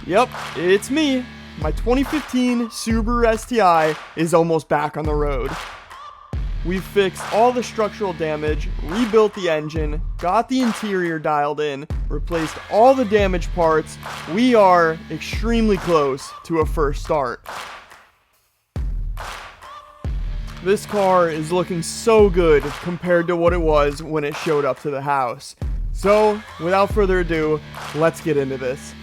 Yep, it's me. My 2015 Subaru STI is almost back on the road. We've fixed all the structural damage, rebuilt the engine, got the interior dialed in, replaced all the damaged parts. We are extremely close to a first start. This car is looking so good compared to what it was when it showed up to the house. So, without further ado, let's get into this.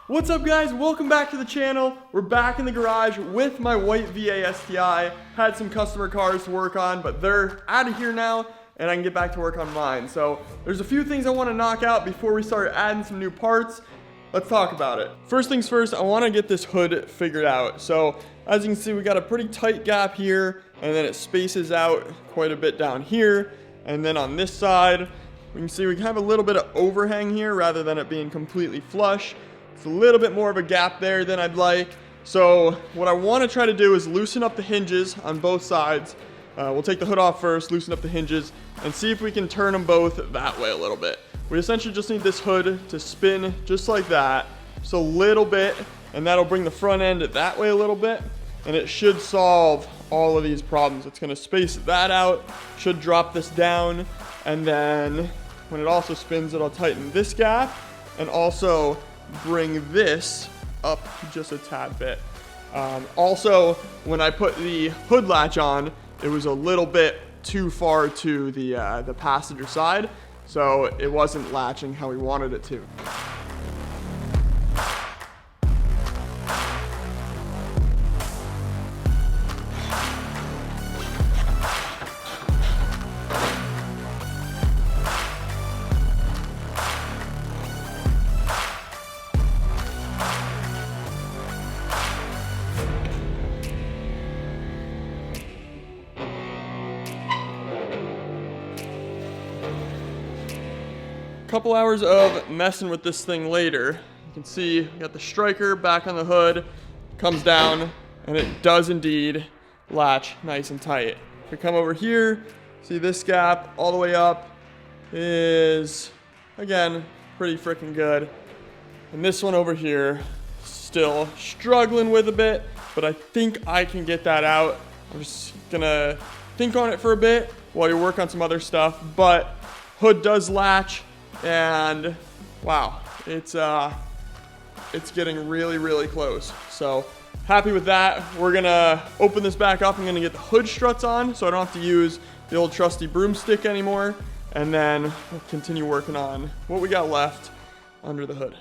What's up guys, welcome back to the channel. We're back in the garage with my white VA STI. Had some customer cars to work on, but they're out of here now and I can get back to work on mine. So there's a few things I want to knock out before we start adding some new parts. Let's talk about it. First things first, I want to get this hood figured out. So as you can see, we got a pretty tight gap here and then it spaces out quite a bit down here. And then on this side, we can see we have a little bit of overhang here rather than it being completely flush. It's a little bit more of a gap there than I'd like. So what I want to try to do is loosen up the hinges on both sides. We'll take the hood off first, loosen up the hinges, and see if we can turn them both that way a little bit. We essentially just need this hood to spin just like that, just a little bit, and that'll bring the front end that way a little bit, and it should solve all of these problems. It's going to space that out, should drop this down, and then when it also spins, it'll tighten this gap, and also bring this up just a tad bit. Also, when I put the hood latch on, it was a little bit too far to the passenger side, so it wasn't latching how we wanted it to. Couple hours of messing with this thing later, you can see we got the striker back on the hood, comes down, and it does indeed latch nice and tight. If we come over here, see this gap all the way up is, again, pretty freaking good. And this one over here, still struggling with a bit, but I think I can get that out. I'm just gonna think on it for a bit while you work on some other stuff, but hood does latch. And wow, it's getting really close. So happy with that. We're gonna open this back up. I'm gonna get the hood struts on so I don't have to use the old trusty broomstick anymore. And then we'll continue working on what we got left under the hood.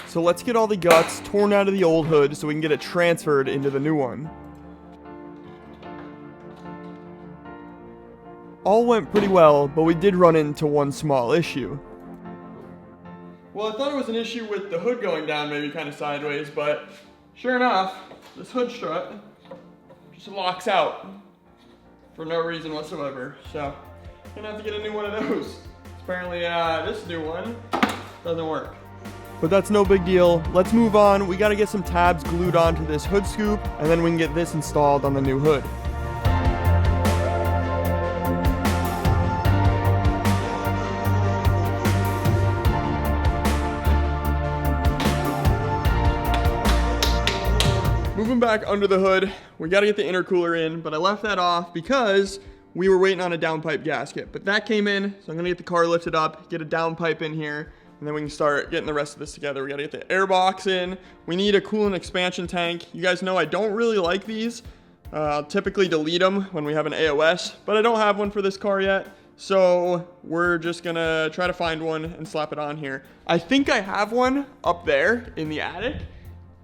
So let's get all the guts torn out of the old hood so we can get it transferred into the new one. All went pretty well, but we did run into one small issue. Well, I thought it was an issue with the hood going down maybe kind of sideways, but sure enough, this hood strut just locks out for no reason whatsoever. So, gonna have to get a new one of those. Apparently, this new one doesn't work. But that's no big deal. Let's move on. We gotta get some tabs glued onto this hood scoop, and then we can get this installed on the new hood. Moving back under the hood, we got to get the intercooler in, but I left that off because we were waiting on a downpipe gasket. But that came in, so I'm going to get the car lifted up, get a downpipe in here, and then we can start getting the rest of this together. We got to get the air box in. We need a coolant expansion tank. You guys know I don't really like these. I'll typically delete them when we have an AOS, but I don't have one for this car yet. So we're just going to try to find one and slap it on here. I think I have one up there in the attic.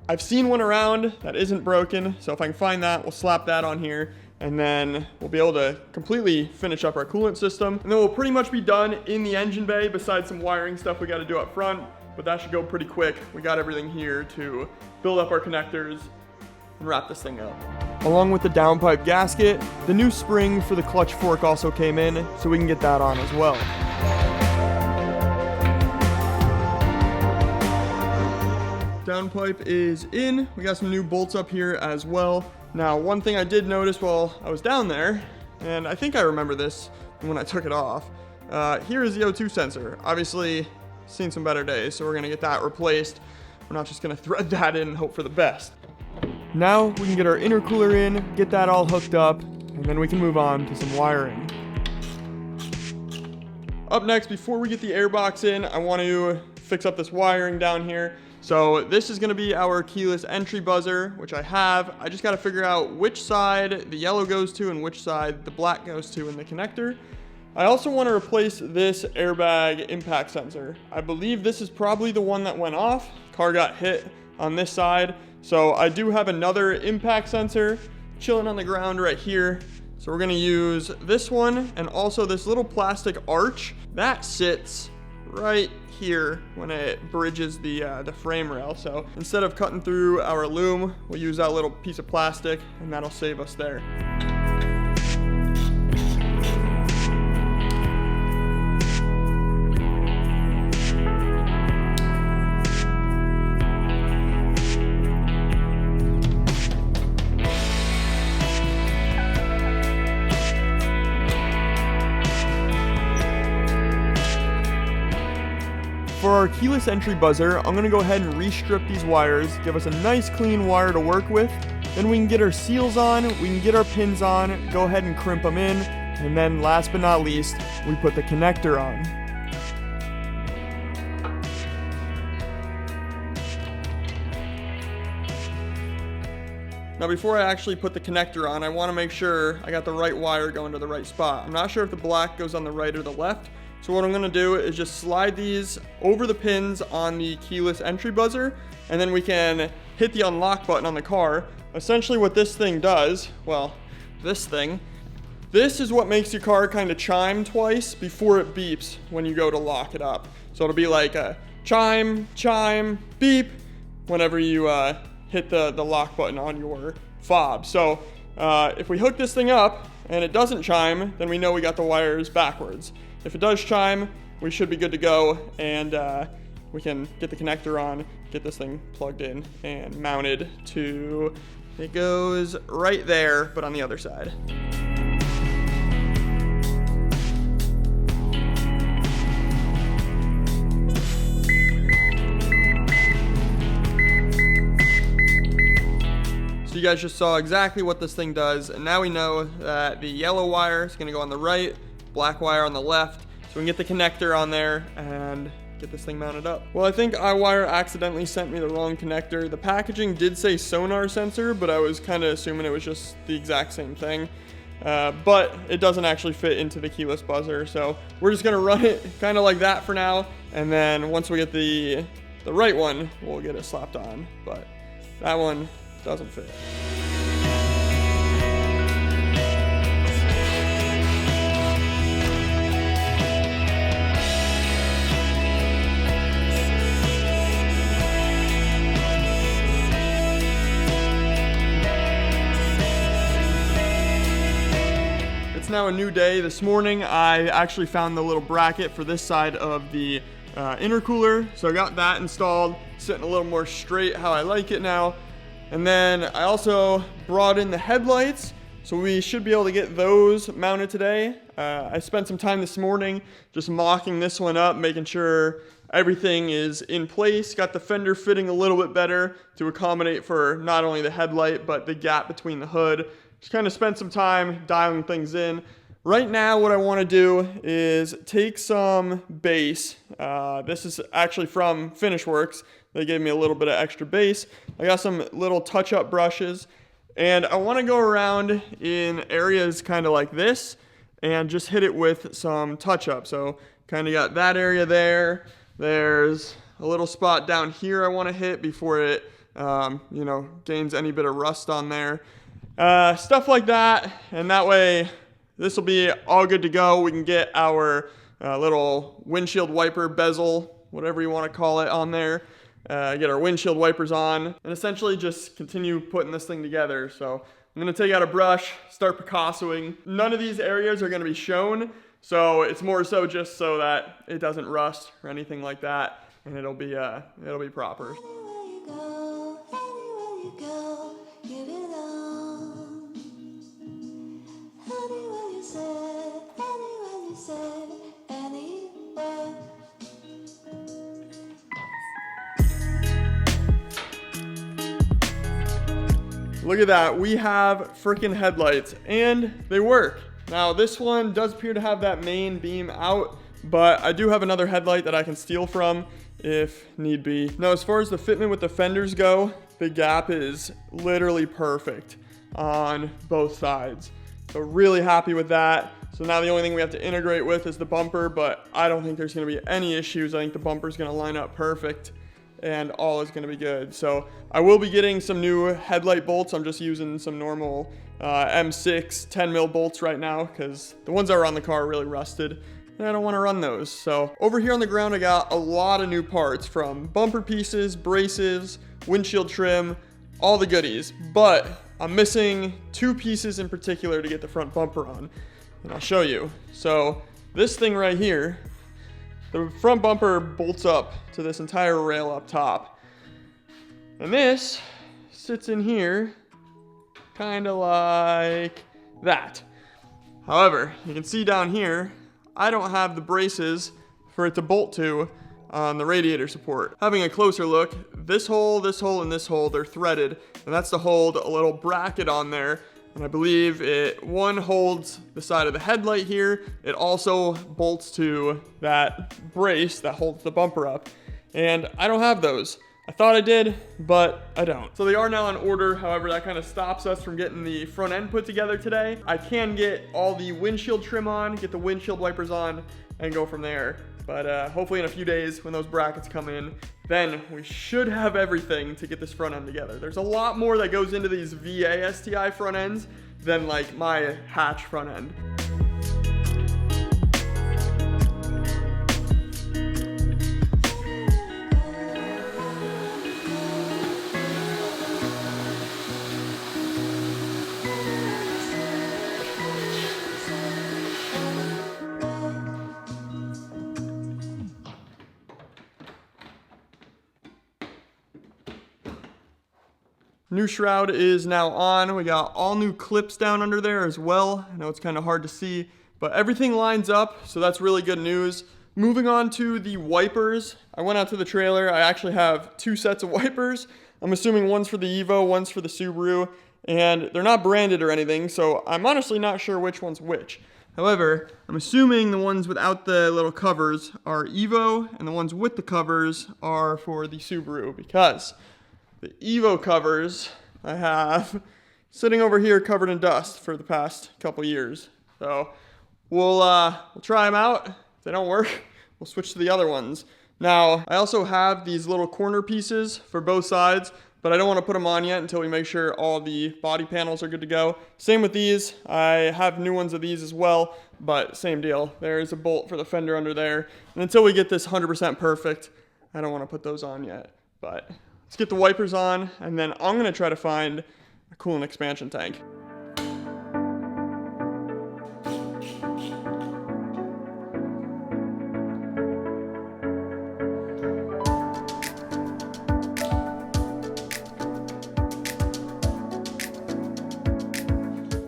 I've seen one around that isn't broken, so if I can find that, we'll slap that on here, and then we'll be able to completely finish up our coolant system. And then we'll pretty much be done in the engine bay, besides some wiring stuff we got to do up front, but that should go pretty quick. We got everything here to build up our connectors and wrap this thing up. Along with the downpipe gasket, the new spring for the clutch fork also came in, so we can get that on as well. Downpipe is in. We got some new bolts up here as well. Now, one thing I did notice while I was down there, and I think I remember this when I took it off, here is the O2 sensor. Obviously, seen some better days, so we're gonna get that replaced. We're not just gonna thread that in and hope for the best. Now we can get our intercooler in, get that all hooked up, and then we can move on to some wiring. Up next, before we get the airbox in, I want to fix up this wiring down here. So this is going to be our keyless entry buzzer, which I have. I just got to figure out which side the yellow goes to and which side the black goes to in the connector. I also want to replace this airbag impact sensor. I believe this is probably the one that went off. Car got hit on this side. So I do have another impact sensor chilling on the ground right here. So we're gonna use this one and also this little plastic arch that sits right here when it bridges the frame rail. So instead of cutting through our loom, we'll use that little piece of plastic and that'll save us there. For our keyless entry buzzer, I'm gonna go ahead and re-strip these wires, give us a nice clean wire to work with. Then we can get our seals on, we can get our pins on, go ahead and crimp them in, and then last but not least, we put the connector on. Now before I actually put the connector on, I wanna make sure I got the right wire going to the right spot. I'm not sure if the black goes on the right or the left. So what I'm gonna do is just slide these over the pins on the keyless entry buzzer, and then we can hit the unlock button on the car. Essentially what this thing does, well, this is what makes your car kind of chime twice before it beeps when you go to lock it up. So it'll be like a chime, chime, beep, whenever you hit the lock button on your fob. So if we hook this thing up and it doesn't chime, then we know we got the wires backwards. If it does chime, we should be good to go, and we can get the connector on, get this thing plugged in and mounted to, it goes right there, but on the other side. So you guys just saw exactly what this thing does, and now we know that the yellow wire is gonna go on the right, black wire on the left, so we can get the connector on there and get this thing mounted up. Well, I think iWire accidentally sent me the wrong connector. The packaging did say sonar sensor, but I was kind of assuming it was just the exact same thing. But it doesn't actually fit into the keyless buzzer, so we're just gonna run it kind of like that for now, and then once we get the right one, we'll get it slapped on, but that one doesn't fit. It's now a new day. This morning I actually found the little bracket for this side of the intercooler, so I got that installed, sitting a little more straight how I like it now. And then I also brought in the headlights, so we should be able to get those mounted today. I spent some time this morning just mocking this one up, making sure everything is in place. Got the fender fitting a little bit better to accommodate for not only the headlight, but the gap between the hood. Just kind of spent some time dialing things in. Right now, what I want to do is take some base. This is actually from Finish Works. They gave me a little bit of extra base. I got some little touch-up brushes, and I want to go around in areas kind of like this and just hit it with some touch-up. So kind of got that area there. There's a little spot down here I want to hit before it gains any bit of rust on there. Stuff like that, and that way this will be all good to go. We can get our little windshield wiper bezel, whatever you want to call it, on there. Get our windshield wipers on, and essentially just continue putting this thing together. So I'm going to take out a brush, start Picassoing. None of these areas are going to be shown, so it's more so just so that it doesn't rust or anything like that, and it'll be proper. Look at that. We have freaking headlights and they work. Now this one does appear to have that main beam out, but I do have another headlight that I can steal from if need be. Now as far as the fitment with the fenders go, the gap is literally perfect on both sides. So really happy with that. So now the only thing we have to integrate with is the bumper, but I don't think there's gonna be any issues. I think the bumper's gonna line up perfect and all is gonna be good. So I will be getting some new headlight bolts. I'm just using some normal M6 10 mil bolts right now because the ones that were on the car are really rusted and I don't wanna run those. So over here on the ground, I got a lot of new parts from bumper pieces, braces, windshield trim, all the goodies, but I'm missing two pieces in particular to get the front bumper on, and I'll show you. So this thing right here, the front bumper bolts up to this entire rail up top, and this sits in here kind of like that. However, you can see down here, I don't have the braces for it to bolt to on the radiator support. Having a closer look, this hole, and this hole, they're threaded, and that's to hold a little bracket on there. And I believe one holds the side of the headlight here. It also bolts to that brace that holds the bumper up. And I don't have those. I thought I did, but I don't. So they are now in order. However, that kind of stops us from getting the front end put together today. I can get all the windshield trim on, get the windshield wipers on, and go from there. But hopefully in a few days when those brackets come in, then we should have everything to get this front end together. There's a lot more that goes into these VA STI front ends than like my hatch front end. New shroud is now on. We got all new clips down under there as well. I know it's kind of hard to see, but everything lines up, so that's really good news. Moving on to the wipers. I went out to the trailer. I actually have two sets of wipers. I'm assuming one's for the Evo, one's for the Subaru, and they're not branded or anything, so I'm honestly not sure which one's which. However, I'm assuming the ones without the little covers are Evo, and the ones with the covers are for the Subaru, because the Evo covers I have sitting over here covered in dust for the past couple years. So we'll try them out. If they don't work, we'll switch to the other ones. Now, I also have these little corner pieces for both sides, but I don't want to put them on yet until we make sure all the body panels are good to go. Same with these. I have new ones of these as well, but same deal. There's a bolt for the fender under there. And until we get this 100% perfect, I don't want to put those on yet. But let's get the wipers on, and then I'm gonna try to find a coolant expansion tank.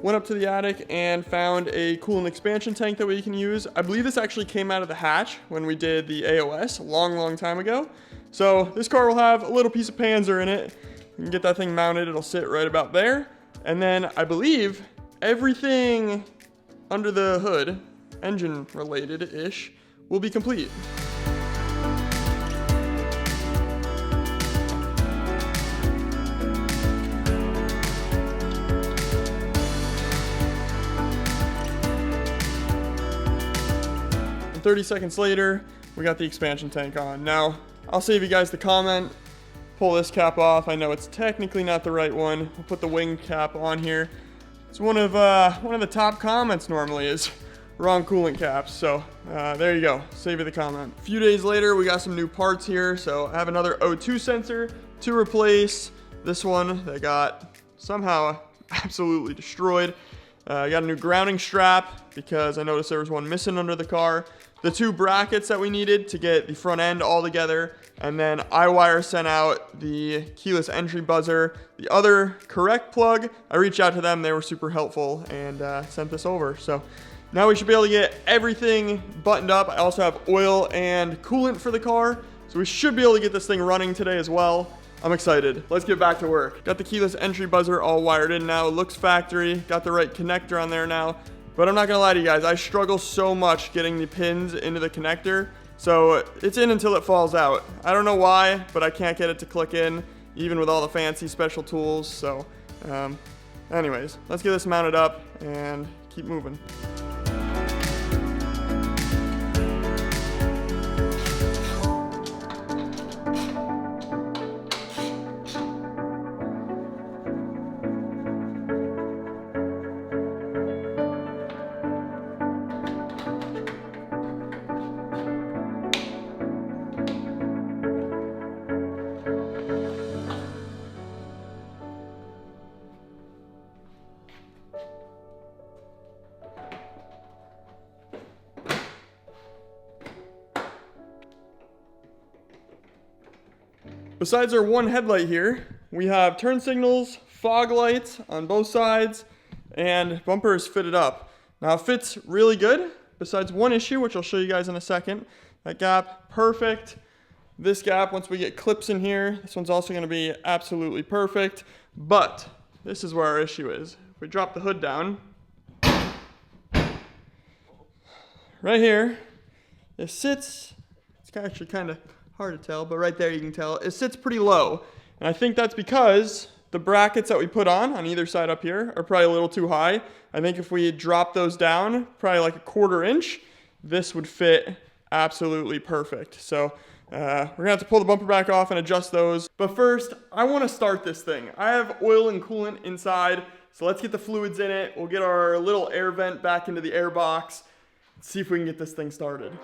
Went up to the attic and found a coolant expansion tank that we can use. I believe this actually came out of the hatch when we did the AOS a long time ago. So this car will have a little piece of Panzer in it. You can get that thing mounted, it'll sit right about there. And then I believe everything under the hood, engine related-ish, will be complete. And 30 seconds later, we got the expansion tank on. Now, I'll save you guys the comment. Pull this cap off. I know it's technically not the right one. We'll put the wing cap on here. It's one of the top comments normally is wrong coolant caps. So there you go. Save you the comment. A few days later, we got some new parts here. So I have another O2 sensor to replace this one that got somehow absolutely destroyed. I got a new grounding strap because I noticed there was one missing under the car. The two brackets that we needed to get the front end all together, and then iWire sent out the keyless entry buzzer. The other correct plug, I reached out to them, they were super helpful and sent this over. So now we should be able to get everything buttoned up. I also have oil and coolant for the car, so we should be able to get this thing running today as well. I'm excited. Let's get back to work. Got the keyless entry buzzer all wired in now. It looks factory. Got the right connector on there now. But I'm not gonna lie to you guys, I struggle so much getting the pins into the connector. So it's in until it falls out. I don't know why, but I can't get it to click in, even with all the fancy special tools. So anyways, let's get this mounted up and keep moving. Besides our one headlight here, we have turn signals, fog lights on both sides, and bumper is fitted up. Now it fits really good, besides one issue, which I'll show you guys in a second. That gap, perfect. This gap, once we get clips in here, this one's also gonna be absolutely perfect. But this is where our issue is. If we drop the hood down, right here, it sits, it's actually kind of hard to tell, but right there you can tell, it sits pretty low. And I think that's because the brackets that we put on either side up here are probably a little too high. I think if we drop those down, probably like a 1/4 inch, this would fit absolutely perfect. So we're gonna have to pull the bumper back off and adjust those. But first, I wanna start this thing. I have oil and coolant inside, so let's get the fluids in it. We'll get our little air vent back into the air box. Let's see if we can get this thing started.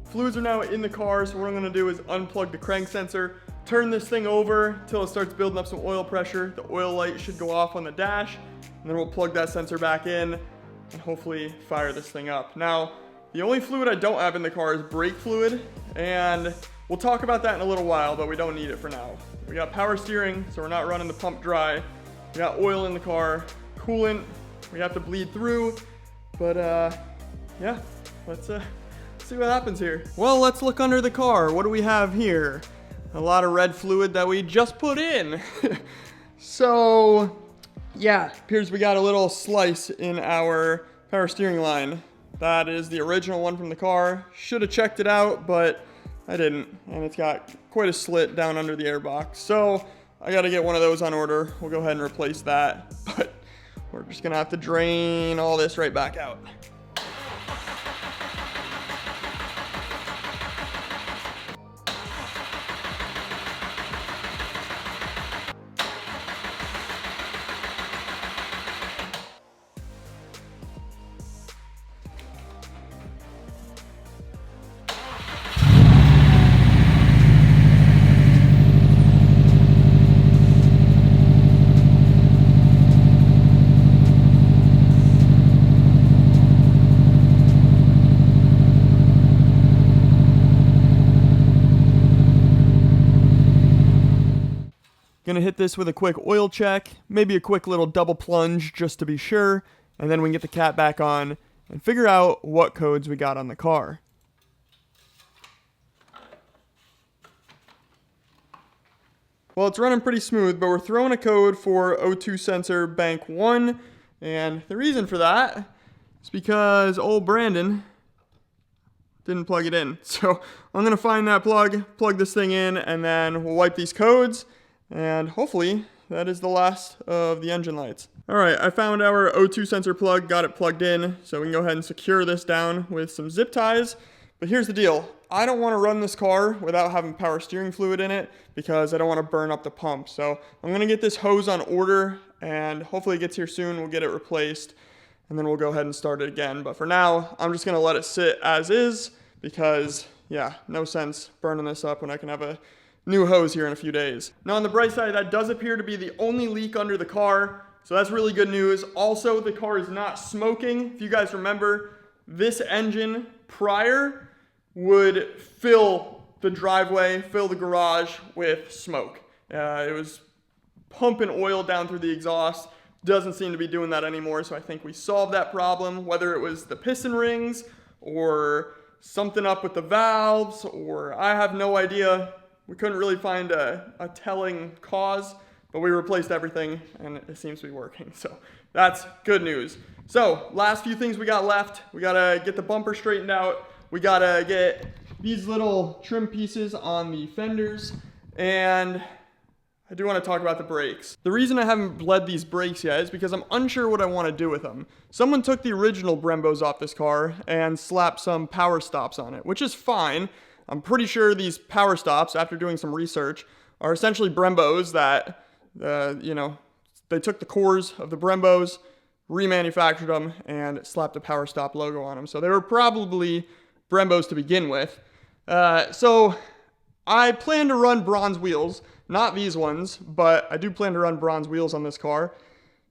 Fluids are now in the car, so what I'm gonna do is unplug the crank sensor, turn this thing over until it starts building up some oil pressure. The oil light should go off on the dash, and then we'll plug that sensor back in and hopefully fire this thing up. Now, the only fluid I don't have in the car is brake fluid, and we'll talk about that in a little while, but we don't need it for now. We got power steering, so we're not running the pump dry. We got oil in the car, coolant, we have to bleed through, but yeah, let's see what happens here. Well, let's look under the car. What do we have here? A lot of red fluid that we just put in. So, yeah, appears we got a little slice in our power steering line. That is the original one from the car. Should have checked it out, but I didn't. And it's got quite a slit down under the airbox. So, I gotta get one of those on order. We'll go ahead and replace that. But we're just gonna have to drain all this right back out. Gonna hit this with a quick oil check, maybe a quick little double plunge just to be sure, and then we can get the cap back on and figure out what codes we got on the car. Well, it's running pretty smooth, but we're throwing a code for O2 sensor bank 1, and the reason for that is because old Brandon didn't plug it in. So I'm gonna find that plug this thing in, and then we'll wipe these codes. And hopefully that is the last of the engine lights. All right, I found our O2 sensor plug, got it plugged in, so we can go ahead and secure this down with some zip ties. But here's the deal. I don't want to run this car without having power steering fluid in it because I don't want to burn up the pump. So I'm going to get this hose on order and hopefully it gets here soon. We'll get it replaced and then we'll go ahead and start it again. But for now, I'm just going to let it sit as is because, yeah, no sense burning this up when I can have a new hose here in a few days. Now on the bright side, that does appear to be the only leak under the car, so that's really good news. Also, the car is not smoking. If you guys remember, this engine prior would fill the driveway, fill the garage with smoke. It was pumping oil down through the exhaust. Doesn't seem to be doing that anymore, so I think we solved that problem, whether it was the piston rings or something up with the valves, or I have no idea. We couldn't really find a telling cause, but we replaced everything and it seems to be working, so that's good news. So last few things we got left. We gotta get the bumper straightened out. We gotta get these little trim pieces on the fenders, and I do want to talk about the brakes. The reason I haven't bled these brakes yet is because I'm unsure what I want to do with them. Someone took the original Brembos off this car and slapped some power stops on it, which is fine. I'm pretty sure these power stops, after doing some research, are essentially Brembos that, they took the cores of the Brembos, remanufactured them, and slapped a power stop logo on them. So they were probably Brembos to begin with. So I plan to run bronze wheels. Not these ones, but I do plan to run bronze wheels on this car.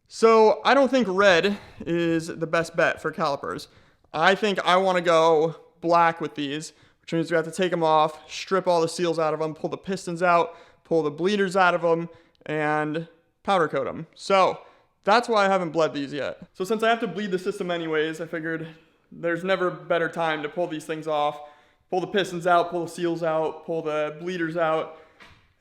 So I don't think red is the best bet for calipers. I think I want to go black with these, which means we have to take them off, strip all the seals out of them, pull the pistons out, pull the bleeders out of them, and powder coat them. So that's why I haven't bled these yet. So since I have to bleed the system anyways, I figured there's never a better time to pull these things off, pull the pistons out, pull the seals out, pull the bleeders out,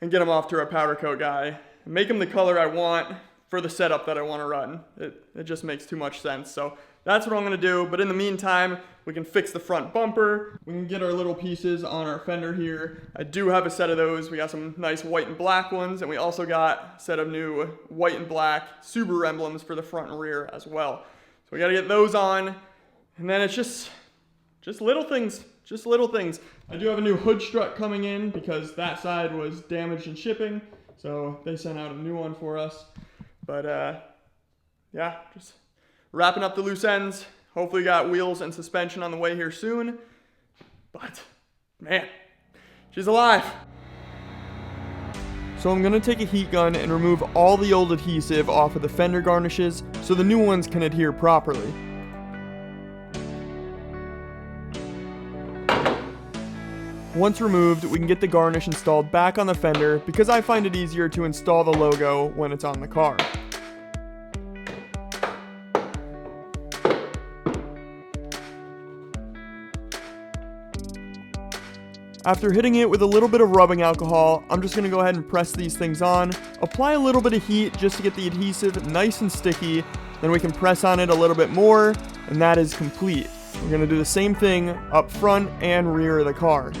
and get them off to our powder coat guy. Make them the color I want for the setup that I want to run. It just makes too much sense. So that's what I'm going to do. But in the meantime, we can fix the front bumper. We can get our little pieces on our fender here. I do have a set of those. We got some nice white and black ones. And we also got a set of new white and black Subaru emblems for the front and rear as well. So we got to get those on. And then it's just little things. Just little things. I do have a new hood strut coming in because that side was damaged in shipping. So they sent out a new one for us. But yeah, just wrapping up the loose ends. Hopefully got wheels and suspension on the way here soon. But man, she's alive. So I'm gonna take a heat gun and remove all the old adhesive off of the fender garnishes so the new ones can adhere properly. Once removed, we can get the garnish installed back on the fender because I find it easier to install the logo when it's on the car. After hitting it with a little bit of rubbing alcohol, I'm just going to go ahead and press these things on, apply a little bit of heat just to get the adhesive nice and sticky, then we can press on it a little bit more, and that is complete. We're going to do the same thing up front and rear of the car.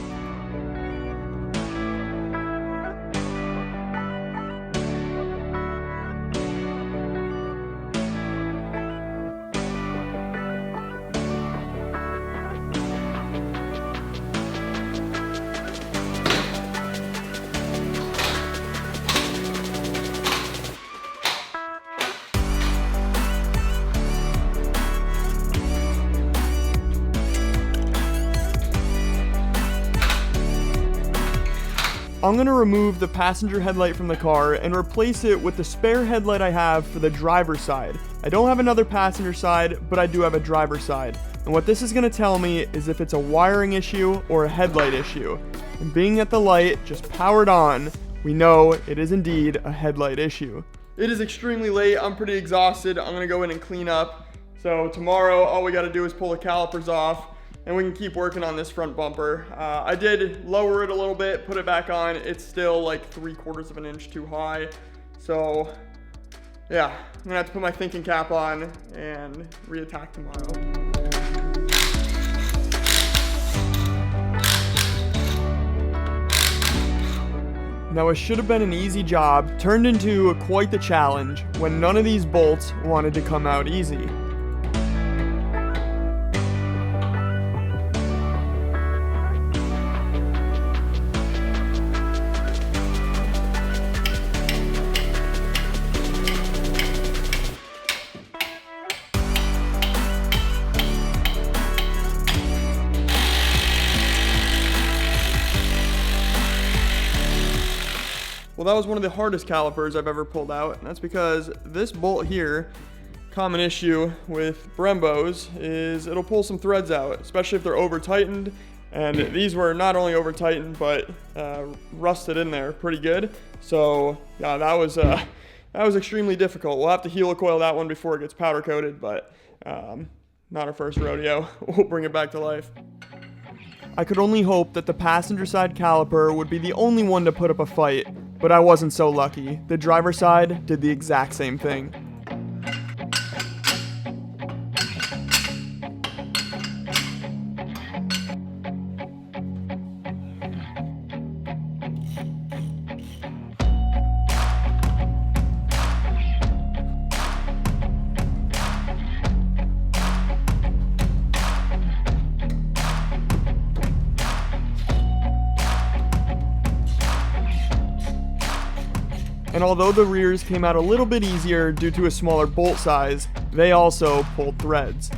I'm going to remove the passenger headlight from the car and replace it with the spare headlight I have for the driver's side. I don't have another passenger side, but I do have a driver's side. And what this is going to tell me is if it's a wiring issue or a headlight issue. And being that the light just powered on, we know it is indeed a headlight issue. It is extremely late. I'm pretty exhausted. I'm going to go in and clean up. So tomorrow, all we got to do is pull the calipers off, and we can keep working on this front bumper. I did lower it a little bit, put it back on. It's still like 3/4 of an inch too high. So yeah, I'm gonna have to put my thinking cap on and reattack tomorrow. Now it should have been an easy job, turned into quite the challenge when none of these bolts wanted to come out easy. Well, that was one of the hardest calipers I've ever pulled out, and that's because this bolt here, common issue with Brembos, is it'll pull some threads out, especially if they're over tightened. And these were not only over tightened, but rusted in there pretty good. So yeah, that was extremely difficult. We'll have to helicoil that one before it gets powder coated, but not our first rodeo. We'll bring it back to life. I could only hope that the passenger side caliper would be the only one to put up a fight, but I wasn't so lucky. The driver's side did the exact same thing. And although the rears came out a little bit easier due to a smaller bolt size, they also pulled threads.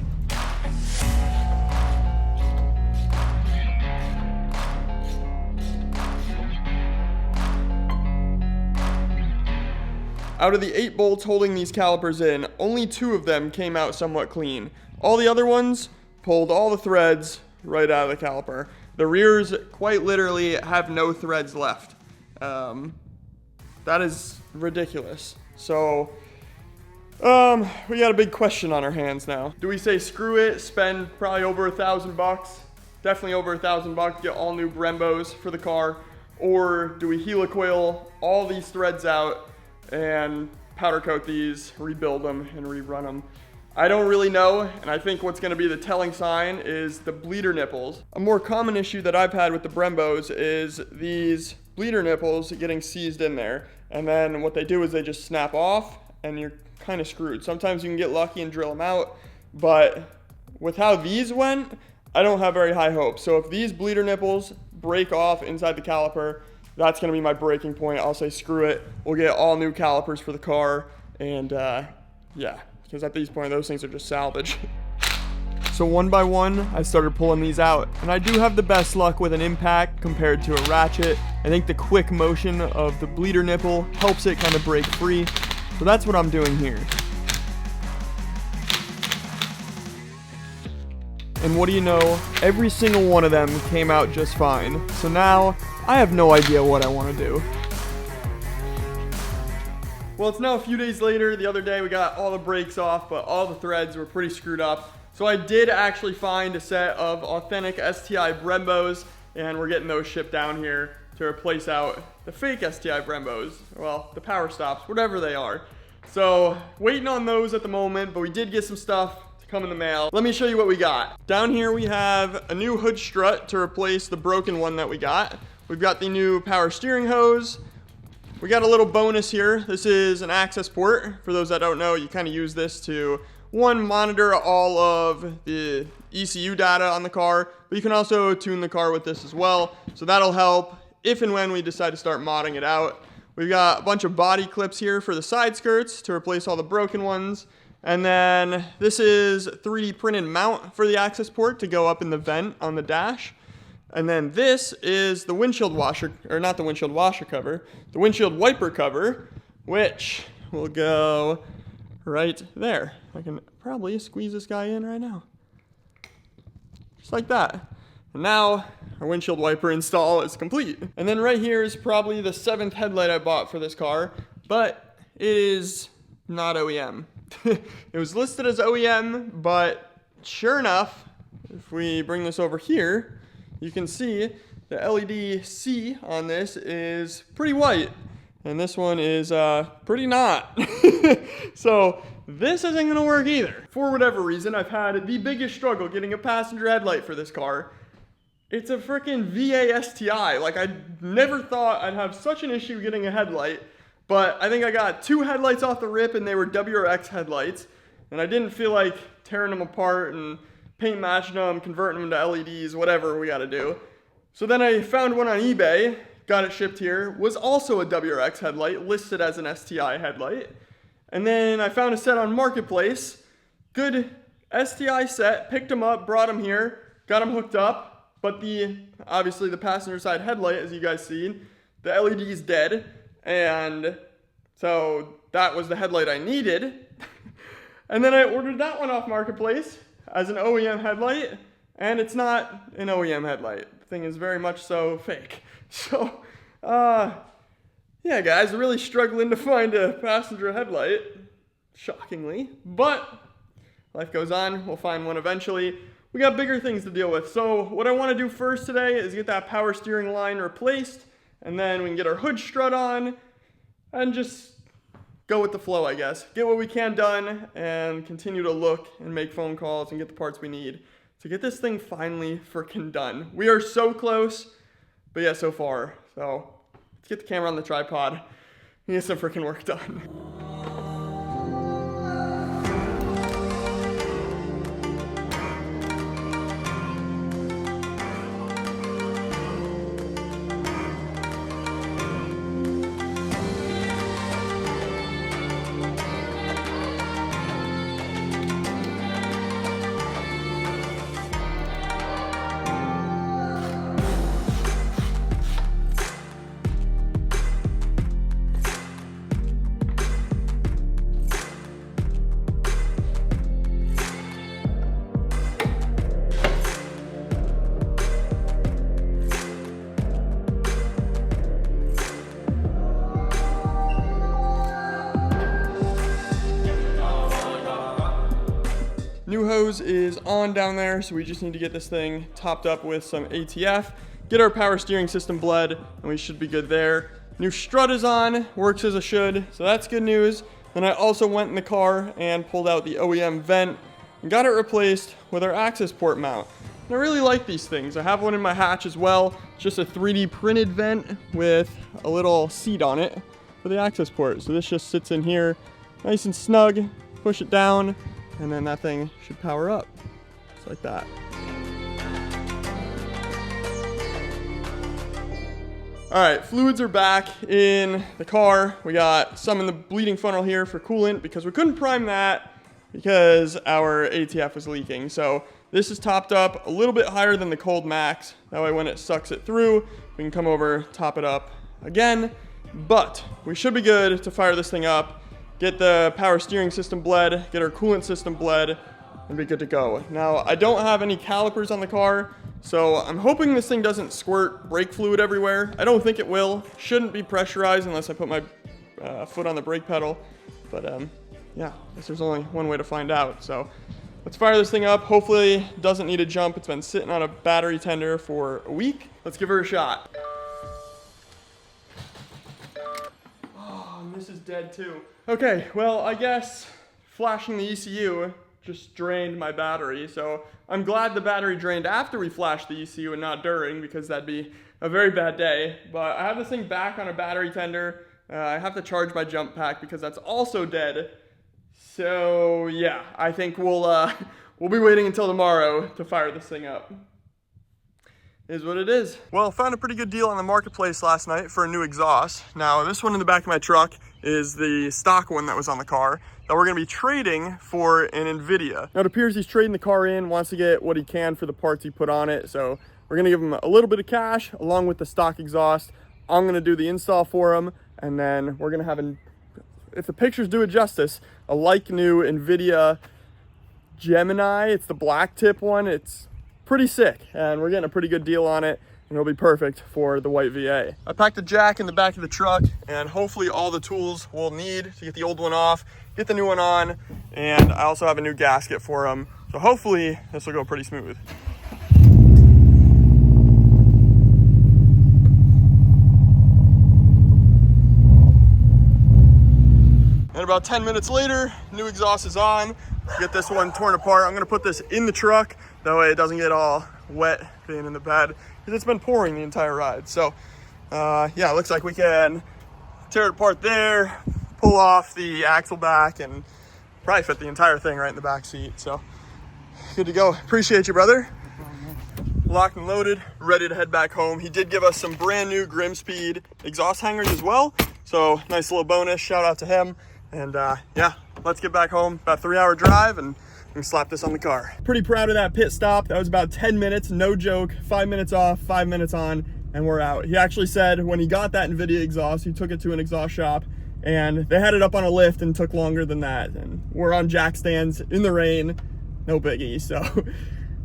Out of the 8 bolts holding these calipers in, only 2 of them came out somewhat clean. All the other ones pulled all the threads right out of the caliper. The rears quite literally have no threads left. That is ridiculous. So, we got a big question on our hands now. Do we say screw it, spend probably over $1,000, definitely over $1,000, get all new Brembos for the car, or do we helicoil all these threads out and powder coat these, rebuild them, and rerun them? I don't really know, and I think what's going to be the telling sign is the bleeder nipples. A more common issue that I've had with the Brembos is these bleeder nipples getting seized in there, and then what they do is they just snap off and you're kind of screwed. Sometimes you can get lucky and drill them out, but with how these went, I don't have very high hopes. So if these bleeder nipples break off inside the caliper, that's going to be my breaking point. I'll say screw it, we'll get all new calipers for the car, and yeah, because at this point those things are just salvage. So one by one, I started pulling these out, and I do have the best luck with an impact compared to a ratchet. I think the quick motion of the bleeder nipple helps it kind of break free, so that's what I'm doing here. And what do you know, every single one of them came out just fine. So now, I have no idea what I want to do. Well, it's now a few days later. The other day we got all the brakes off, but all the threads were pretty screwed up. So I did actually find a set of authentic STI Brembos, and we're getting those shipped down here to replace out the fake STI Brembos. Well, the power stops, whatever they are. So waiting on those at the moment, but we did get some stuff to come in the mail. Let me show you what we got. Down here we have a new hood strut to replace the broken one that we got. We've got the new power steering hose. We got a little bonus here. This is an access port. For those that don't know, you kind of use this to monitor all of the ECU data on the car, but you can also tune the car with this as well. So that'll help if and when we decide to start modding it out. We've got a bunch of body clips here for the side skirts to replace all the broken ones. And then this is 3D printed mount for the access port to go up in the vent on the dash. And then this is the windshield washer, or not the windshield washer cover, the windshield wiper cover, which will go right there. I can probably squeeze this guy in right now. Just like that. And now our windshield wiper install is complete. And then right here is probably the 7th headlight I bought for this car, but it is not OEM. It was listed as OEM, but sure enough, if we bring this over here, you can see the LED C on this is pretty white, and this one is pretty not. So this isn't gonna work either. For whatever reason, I've had the biggest struggle getting a passenger headlight for this car. It's a freaking VA STI. Like, I never thought I'd have such an issue getting a headlight, but I think I got 2 headlights off the rip, and they were WRX headlights, and I didn't feel like tearing them apart and paint matching them, converting them to LEDs, whatever we gotta do. So then I found one on eBay, got it shipped here, was also a WRX headlight, listed as an STI headlight. And then I found a set on Marketplace, good STI set, picked them up, brought them here, got them hooked up, but obviously the passenger side headlight, as you guys see, the LED is dead. And so that was the headlight I needed. And then I ordered that one off Marketplace as an OEM headlight, and it's not an OEM headlight. The thing is very much so fake. So, yeah, guys, really struggling to find a passenger headlight, shockingly, but life goes on. We'll find one eventually. We got bigger things to deal with. So what I want to do first today is get that power steering line replaced, and then we can get our hood strut on and just go with the flow, I guess. Get what we can done and continue to look and make phone calls and get the parts we need to get this thing finally freaking done. We are so close, but yeah, so far. So let's get the camera on the tripod and get some freaking work done. New hose is on down there, so we just need to get this thing topped up with some ATF, get our power steering system bled, and we should be good there. New strut is on, works as it should, so that's good news. Then I also went in the car and pulled out the OEM vent and got it replaced with our access port mount. And I really like these things. I have one in my hatch as well. It's just a 3D printed vent with a little seat on it for the access port. So this just sits in here nice and snug, push it down, and then that thing should power up, just like that. All right, fluids are back in the car. We got some in the bleeding funnel here for coolant because we couldn't prime that because our ATF was leaking. So this is topped up a little bit higher than the cold max. That way when it sucks it through, we can come over, top it up again. But we should be good to fire this thing up, get the power steering system bled, get our coolant system bled, and be good to go. Now, I don't have any calipers on the car, so I'm hoping this thing doesn't squirt brake fluid everywhere. I don't think it will. Shouldn't be pressurized unless I put my foot on the brake pedal. But yeah, I guess there's only one way to find out. So let's fire this thing up. Hopefully it doesn't need a jump. It's been sitting on a battery tender for a week. Let's give her a shot. Oh, and this is dead too. Okay, well, I guess flashing the ECU just drained my battery, so I'm glad the battery drained after we flashed the ECU and not during, because that'd be a very bad day. But I have this thing back on a battery tender. I have to charge my jump pack because that's also dead. So yeah, I think we'll be waiting until tomorrow to fire this thing up. Is what it is. Well, found a pretty good deal on the marketplace last night for a new exhaust. Now, this one in the back of my truck is the stock one that was on the car that we're gonna be trading for an NVIDIA. Now, it appears he's trading the car in, wants to get what he can for the parts he put on it. So we're gonna give him a little bit of cash along with the stock exhaust. I'm gonna do the install for him, and then we're gonna have, if the pictures do it justice, a like new NVIDIA Gemini. It's the black tip one. It's pretty sick, and we're getting a pretty good deal on it, and it'll be perfect for the white VA. I packed a jack in the back of the truck, and hopefully all the tools we'll need to get the old one off, get the new one on, and I also have a new gasket for him. So hopefully this will go pretty smooth. And about 10 minutes later, new exhaust is on. Get this one torn apart. I'm gonna put this in the truck. That way it doesn't get all wet being in the bed, because it's been pouring the entire ride. So yeah, it looks like we can tear it apart there, pull off the axle back, and probably fit the entire thing right in the back seat. So good to go. Appreciate you, brother. Locked and loaded, ready to head back home. He did give us some brand new Grimspeed exhaust hangers as well. So nice little bonus, shout out to him. And yeah, let's get back home. About a 3-hour drive, and we can slap this on the car. Pretty proud of that pit stop. That was about 10 minutes, no joke. 5 minutes off, 5 minutes on. and we're out. He actually said when he got that NVIDIA exhaust, he took it to an exhaust shop and they had it up on a lift and took longer than that. And we're on jack stands in the rain, no biggie. So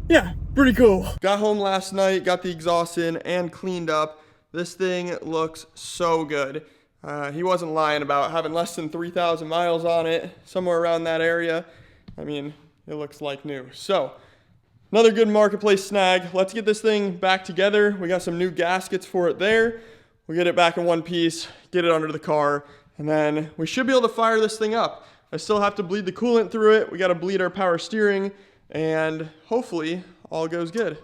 yeah, pretty cool. Got home last night, got the exhaust in and cleaned up. This thing looks so good. He wasn't lying about having less than 3,000 miles on it, somewhere around that area. I mean, it looks like new. So another good marketplace snag. Let's get this thing back together. We got some new gaskets for it there. We'll get it back in one piece, get it under the car, and then we should be able to fire this thing up. I still have to bleed the coolant through it. We got to bleed our power steering, and hopefully all goes good.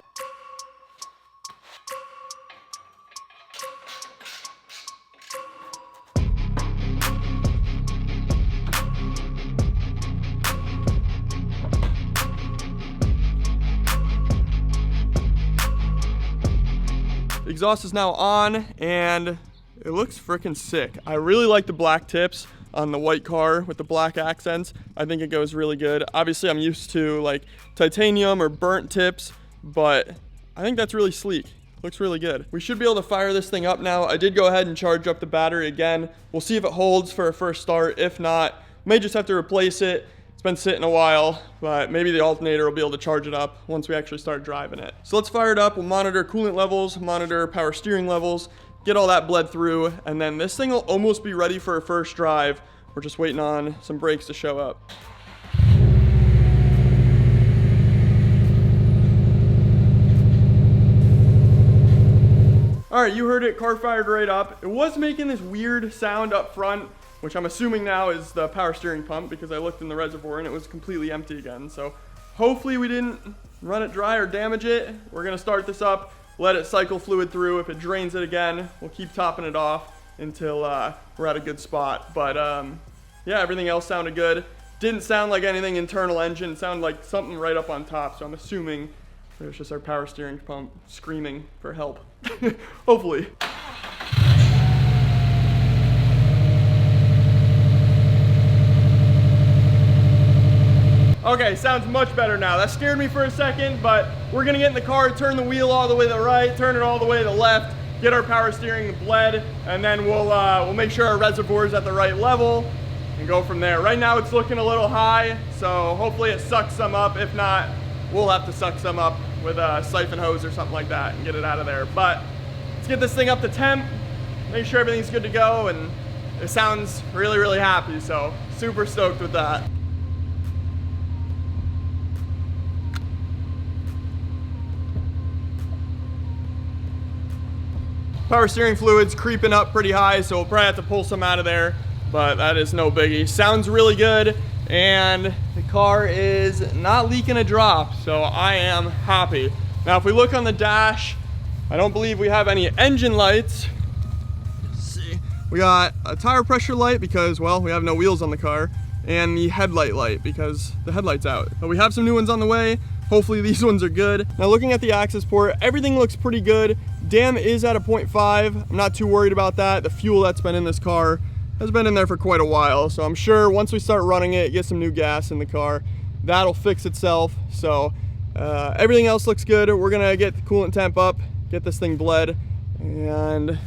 Exhaust is now on and it looks freaking sick. I really like the black tips on the white car with the black accents. I think it goes really good. Obviously I'm used to like titanium or burnt tips, but I think that's really sleek. Looks really good. We should be able to fire this thing up now. I did go ahead and charge up the battery again. We'll see if it holds for a first start. If not, may just have to replace it. It's been sitting a while, but maybe the alternator will be able to charge it up once we actually start driving it. So let's fire it up. We'll monitor coolant levels, monitor power steering levels, get all that bled through, and then this thing will almost be ready for a first drive. We're just waiting on some brakes to show up. All right, you heard it, car fired right up. It was making this weird sound up front, which I'm assuming now is the power steering pump because I looked in the reservoir and it was completely empty again. So hopefully we didn't run it dry or damage it. We're gonna start this up, let it cycle fluid through. If it drains it again, we'll keep topping it off until we're at a good spot. But yeah, everything else sounded good. Didn't sound like anything internal engine. It sounded like something right up on top. So I'm assuming it was just our power steering pump screaming for help. Hopefully. Okay, sounds much better now. That scared me for a second, but we're gonna get in the car, turn the wheel all the way to the right, turn it all the way to the left, get our power steering bled, and then we'll make sure our reservoir is at the right level and go from there. Right now it's looking a little high, so hopefully it sucks some up. If not, we'll have to suck some up with a siphon hose or something like that and get it out of there. But let's get this thing up to temp, make sure everything's good to go, and it sounds really, really happy, so super stoked with that. Power steering fluid's creeping up pretty high, so we'll probably have to pull some out of there, but that is no biggie. Sounds really good, and the car is not leaking a drop, so I am happy. Now, if we look on the dash, I don't believe we have any engine lights. Let's see. We got a tire pressure light because, well, we have no wheels on the car, and the headlight light because the headlight's out. But we have some new ones on the way. Hopefully these ones are good. Now looking at the access port, everything looks pretty good. Dam is at a 0.5. I'm not too worried about that. The fuel that's been in this car has been in there for quite a while. So I'm sure once we start running it, get some new gas in the car, that'll fix itself. So everything else looks good. We're gonna get the coolant temp up, get this thing bled, and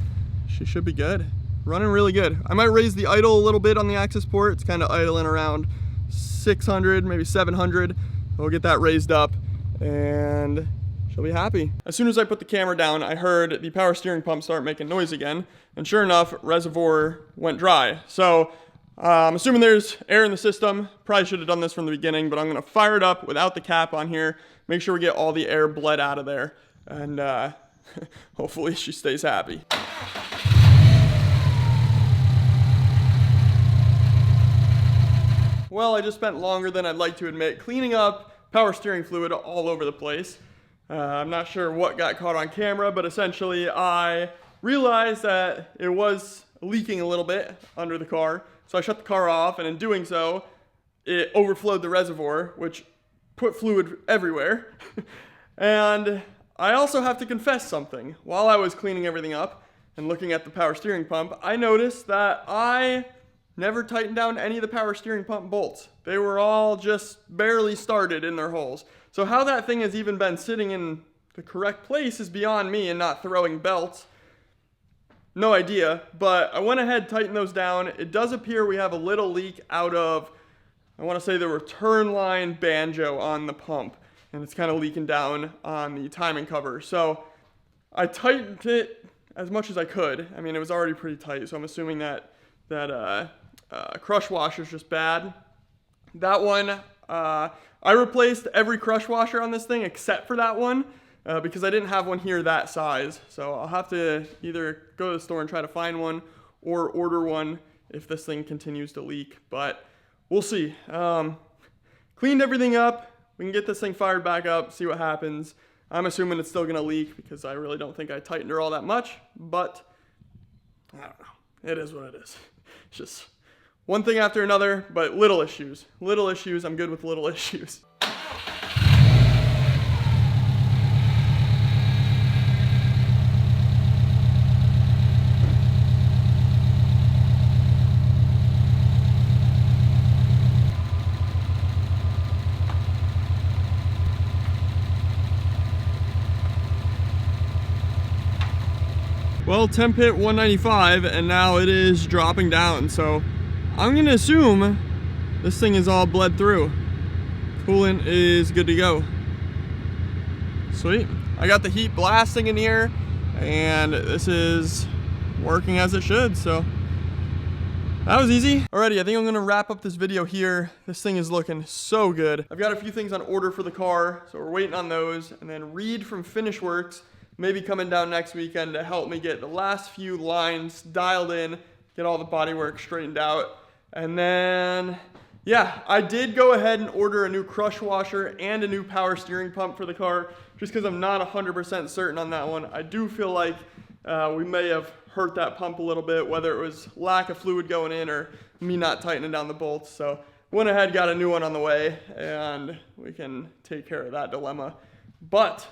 she should be good. Running really good. I might raise the idle a little bit on the access port. It's kind of idling around 600, maybe 700. We'll get that raised up and she'll be happy. As soon as I put the camera down, I heard the power steering pump start making noise again. And sure enough, reservoir went dry. So I'm assuming there's air in the system. Probably should have done this from the beginning, but I'm gonna fire it up without the cap on here. Make sure we get all the air bled out of there. And hopefully she stays happy. Well, I just spent longer than I'd like to admit cleaning up power steering fluid all over the place. I'm not sure what got caught on camera, but essentially I realized that it was leaking a little bit under the car. So I shut the car off, and in doing so, it overflowed the reservoir, which put fluid everywhere. And I also have to confess something. While I was cleaning everything up and looking at the power steering pump, I noticed that I never tightened down any of the power steering pump bolts. They were all just barely started in their holes. So how that thing has even been sitting in the correct place is beyond me and not throwing belts. No idea, but I went ahead, tightened those down. It does appear we have a little leak out of, I want to say, the return line banjo on the pump, and it's kind of leaking down on the timing cover. So I tightened it as much as I could. I mean, it was already pretty tight, so I'm assuming that crush washer is just bad. That one, I replaced every crush washer on this thing except for that one. Because I didn't have one here that size. So I'll have to either go to the store and try to find one or order one if this thing continues to leak. But we'll see. Cleaned everything up. We can get this thing fired back up, see what happens. I'm assuming it's still going to leak because I really don't think I tightened her all that much. But I don't know. It is what it is. It's just one thing after another, but little issues. Little issues. I'm good with little issues. Well, temp hit 195 and now it is dropping down, so I'm gonna assume this thing is all bled through. Coolant is good to go. Sweet. I got the heat blasting in here and this is working as it should, so that was easy. Alrighty, I think I'm gonna wrap up this video here. This thing is looking so good. I've got a few things on order for the car, so we're waiting on those. And then Reed from Finish Works maybe coming down next weekend to help me get the last few lines dialed in, get all the bodywork straightened out. And then, yeah, I did go ahead and order a new crush washer and a new power steering pump for the car, just because I'm not 100% certain on that one. I do feel like we may have hurt that pump a little bit, whether it was lack of fluid going in or me not tightening down the bolts. So went ahead, got a new one on the way, and we can take care of that dilemma. But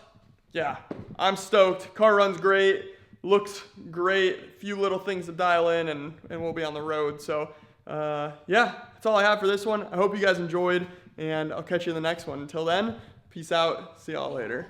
yeah, I'm stoked. Car runs great, looks great. A few little things to dial in and we'll be on the road. So yeah, that's all I have for this one. I hope you guys enjoyed and I'll catch you in the next one. Until then, peace out. See y'all later.